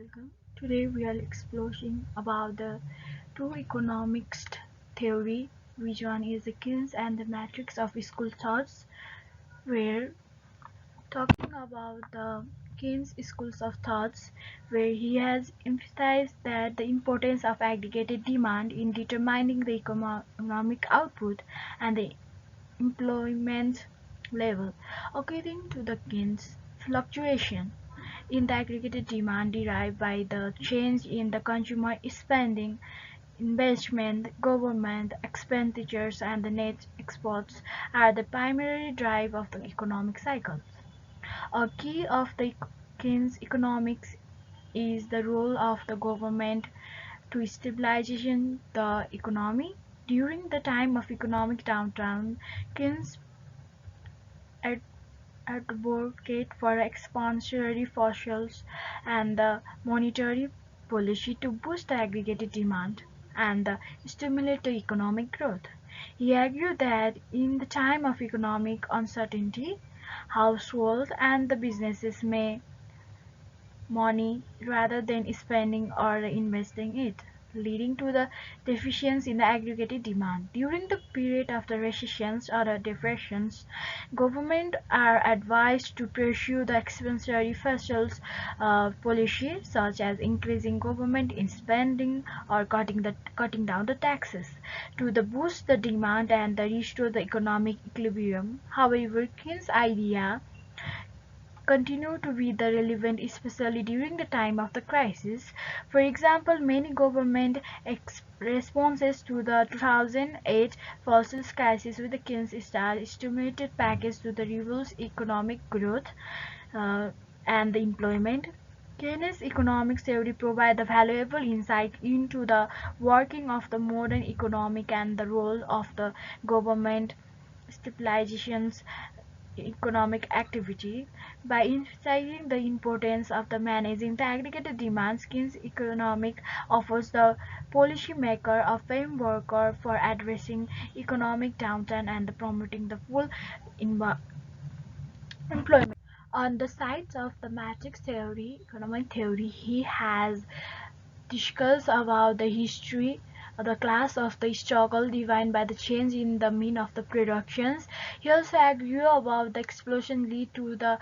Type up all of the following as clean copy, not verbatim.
welcome. Today we are exploring about the two economics theory, which one is the Keynes and the matrix of school thoughts. We're talking about the Keynes schools of thoughts, where he has emphasized that the importance of aggregated demand in determining the economic output and the employment level. According to the Keynes, fluctuation in the aggregated demand derived by the change in the consumer spending, investment, government expenditures, and the net exports are the primary drive of the economic cycles. A key of the Keynes economics is the role of the government to stabilization the economy. During the time of economic downturn, Keynes ad- advocate for expansionary fossils and the monetary policy to boost the aggregated demand and stimulate the economic growth. He argued that in the time of economic uncertainty, households and the businesses may money rather than spending or investing it, leading to the deficiency in the aggregated demand. During the period of the recessions or the depressions, government are advised to pursue the expansionary fiscal policy, such as increasing government spending or cutting down the taxes to the boost the demand and the restore the economic equilibrium. However, Keynes' idea continue to be the relevant, especially during the time of the crisis. For example, many government responses to the 2008 financial crisis with the Keynes-style stimulated package to the reverse economic growth and the employment. Keynes' economics theory provides a valuable insight into the working of the modern economic and the role of the government stabilizations economic activity. By emphasizing the importance of the managing the aggregated demand, Keynes economic offers the policymaker a framework for addressing economic downturn and promoting the full employment. On the sides of the matrix theory, economic theory, he has discussed about the history of the class of the struggle defined by the change in the mean of the productions. He also argued about the explosion lead to the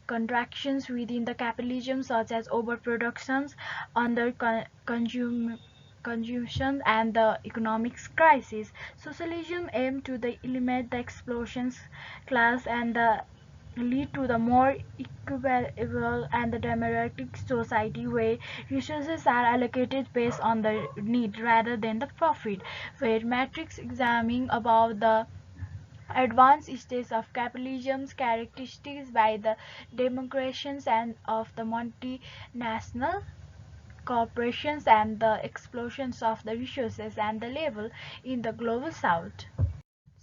contractions within the capitalism, such as overproductions, under consumption, and the economic crisis. Socialism aimed to eliminate the explosions class and lead to the more equitable and the democratic society where resources are allocated based on the need rather than the profit, where matrix examining about the advanced stages of capitalism's characteristics by the democracies and of the multinational corporations and the explosions of the resources and the labor in the global south.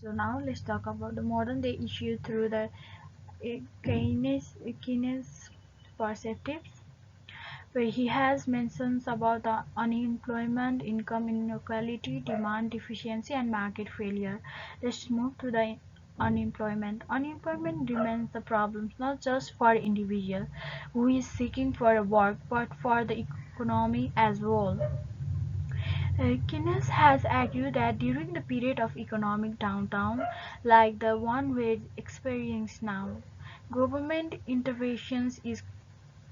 So now let's talk about the modern day issue through the Keynes perspectives, where he has mentions about the unemployment, income inequality, demand deficiency, and market failure. Let's move to the unemployment. Unemployment remains the problem not just for individual who is seeking for a work, but for the economy as well. Keynes has argued that during the period of economic downturn, like the one we're experiencing now, government interventions is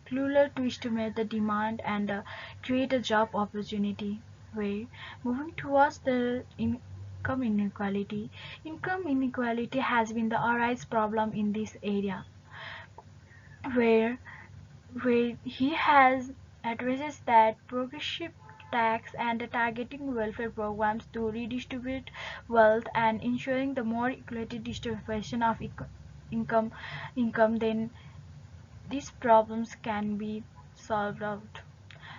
crucial to stimulate the demand and create a job opportunity. Where moving towards the income inequality, income inequality has been the arise problem in this area, where he has addresses that progressive tax and targeting welfare programs to redistribute wealth and ensuring the more equitable distribution of income then these problems can be solved out.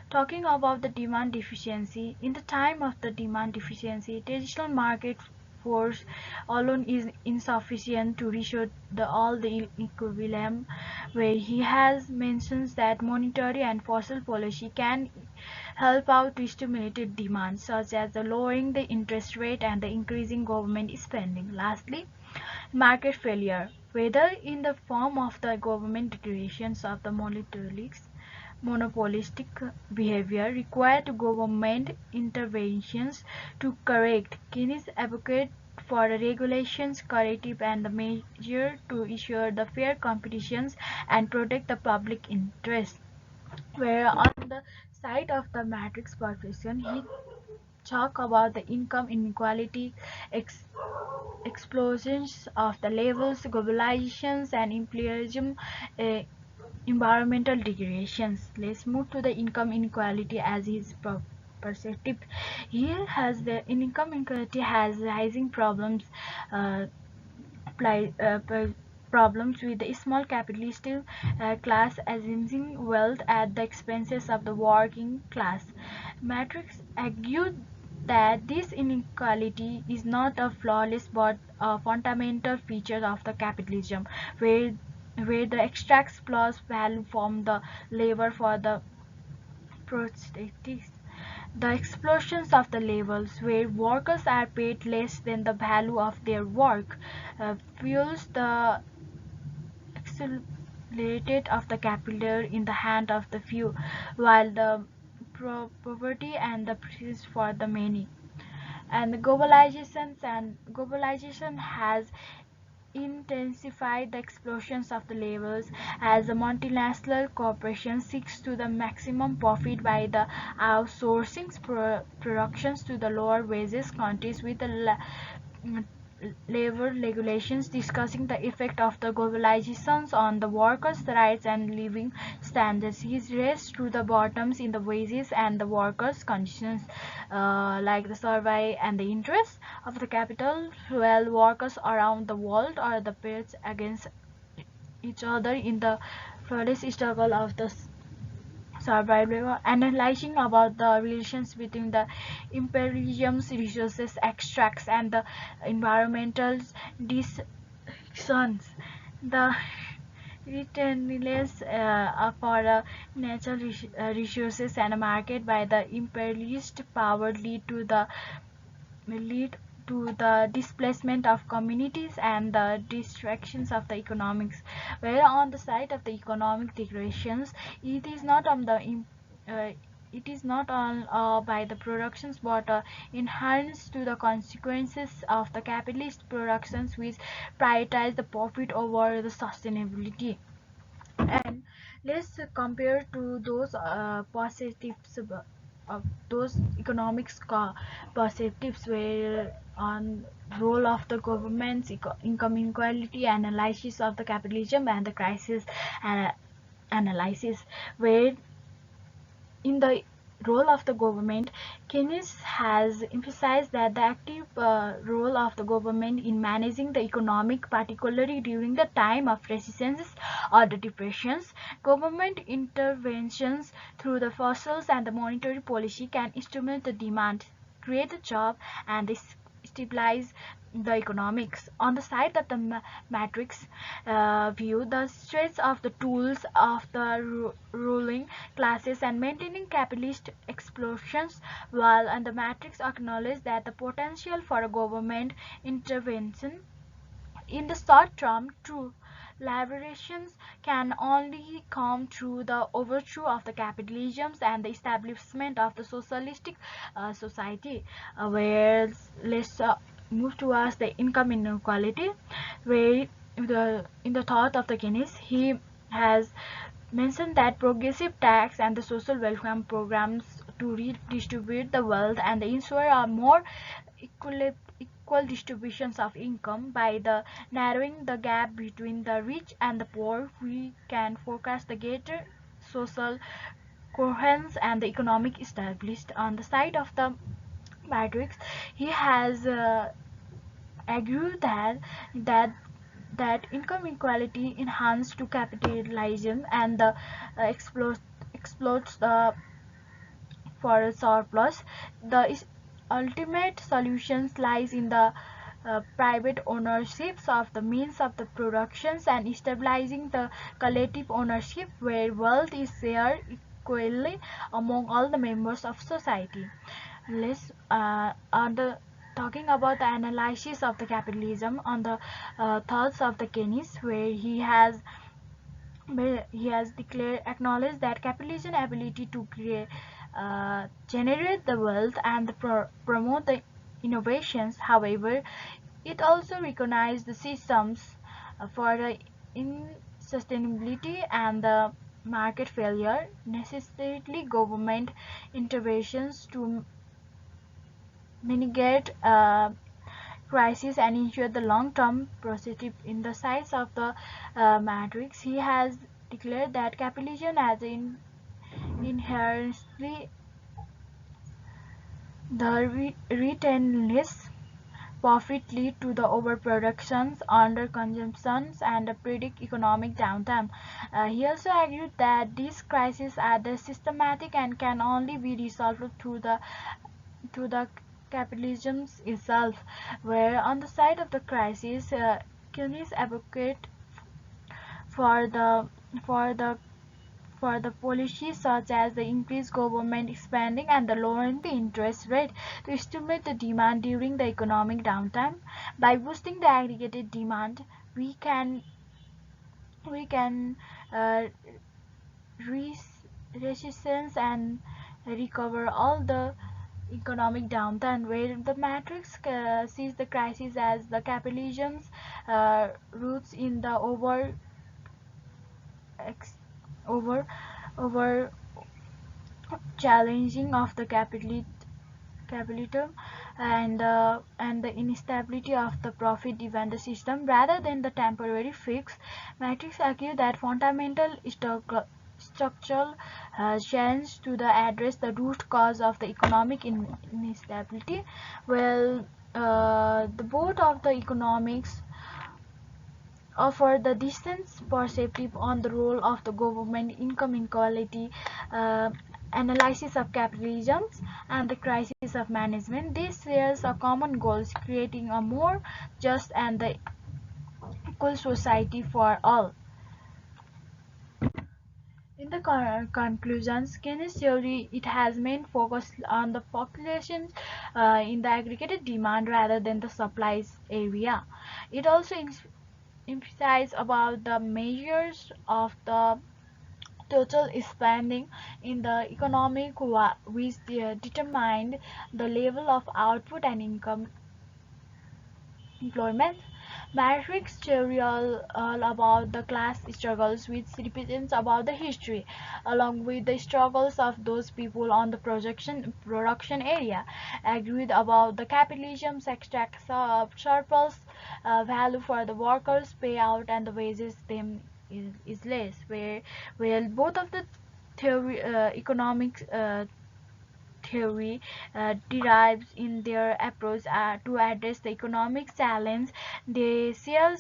Talking about the demand deficiency, in the time of the demand deficiency, traditional market force alone is insufficient to restore all the equilibrium, where he has mentions that monetary and fiscal policy can help out to stimulate demand, such as the lowering the interest rate and the increasing government spending. Lastly, market failure, whether in the form of the government declarations of the monopolies monopolistic behavior required government interventions to correct. Keynes advocated for regulations, corrective and the measure to ensure the fair competitions and protect the public interest. Where on the side of the matrix profession, he talk about the income inequality, explosions of the levels, globalizations and imperialism, uh, environmental degradations. Let's move to the income inequality as his perspective. Here has the income inequality has rising problems, uh, problems with the small capitalist class assuming wealth at the expenses of the working class. Matrix argued that this inequality is not a flawless but a fundamental feature of the capitalism, where the extracts plus value from the labor for the prosthetics. The explosions of the levels where workers are paid less than the value of their work fuels the accelerated of the capital in the hand of the few, while the poverty and the price for the many. And the globalization has intensified the explosions of the levels as the multinational corporation seeks to the maximum profit by the outsourcing productions to the lower wages countries with the labor regulations discussing the effect of the globalizations on the workers' rights and living standards. His race to the bottoms in the wages and the workers' conditions, like the survey and the interests of the capital, while workers around the world are the pits against each other in the fierce struggle of the survival, analyzing about the relations between the imperialism's resources extracts and the environmental decisions. The returns for natural resources and market by the imperialist power lead to the displacement of communities and the distractions of the economics. Where on the side of the economic degradations, it is not on the uh, it is not on by the productions but inherent to the consequences of the capitalist productions which prioritize the profit over the sustainability. And let's compare to those positives, those economics positives where on role of the government's income inequality analysis of the capitalism and the crisis uh, analysis, where in the role of the government, Keynes has emphasized that the active role of the government in managing the economic, particularly during the time of recessions or the depressions, government interventions through the fiscal and the monetary policy can stimulate the demand, create a job, and stabilize the economics. On the side of the matrix view, the strengths of the tools of the ruling classes and maintaining capitalist explosions, while and the matrix acknowledge that the potential for a government intervention in the short term through liberations can only come through the overthrow of the capitalism and the establishment of the socialistic society. Where let's move towards the income inequality, where in the thought of the Keynes, he has mentioned that progressive tax and the social welfare programs to redistribute the wealth and ensure a more equal distributions of income by the narrowing the gap between the rich and the poor, we can forecast the greater social coherence and the economic established. On the side of the matrix, he has argued that income equality enhanced to capitalism and the explodes the for a surplus. The ultimate solution lies in the private ownerships of the means of the productions and stabilizing the collective ownership where wealth is shared equally among all the members of society. Let's on the talking about the analysis of the capitalism on the thoughts of the Keynes, where he has where he has declared acknowledged that capitalism ability to create generate the wealth and promote the innovations. However, it also recognized the systems for the insustainability and the market failure, necessarily government interventions to mitigate crisis and ensure the long-term prosperity in the size of the matrix. He has declared that capitalism as inherently the relentless profit lead to the overproductions, underconsumptions, and predict economic downtime. He also argued that these crises are the systematic and can only be resolved through the capitalism itself. Where on the side of the crisis, Kunis advocate for the for the for the policies such as the increased government spending and the lowering the interest rate to stimulate the demand during the economic downtime. By boosting the aggregated demand, we can we can uh, resistance and recover all the economic downtime, where the matrix sees the crisis as the capitalism's roots in the ex, over over challenging of the capitalism and the instability of the profit driven the system rather than the temporary fix. Matrix argue that fundamental structural change to the address the root cause of the economic instability. Well, the both of the economics offer the distance perspective on the role of the government, income inequality, uh, analysis of capitalism, and the crisis of management. This shares a common goals, creating a more just and the equal society for all. In the conclusions, Keynes theory it has main focus on the population in the aggregated demand rather than the supplies area. It also emphasizes about the measures of the total spending in the economic which determined the level of output and income employment. Matrix theory all about the class struggles which represents about the history along with the struggles of those people on the production area agreed about the capitalism's extracts surplus value for the workers payout and the wages them is less where both of the theory economics theory derives in their approach to address the economic challenge. They share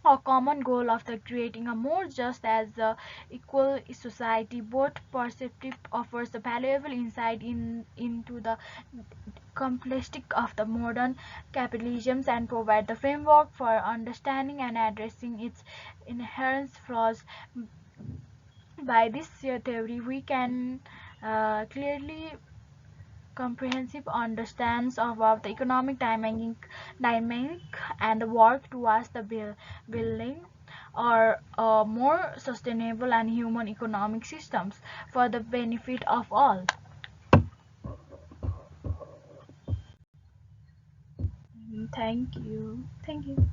a common goal of the creating a more just as equal society. Both perspective offers a valuable insight into the complexity of the modern capitalism and provide the framework for understanding and addressing its inherent flaws. By this theory, we can clearly comprehensive understands about the economic dynamic and work towards the building or more sustainable and human economic systems for the benefit of all. Thank you. Thank you.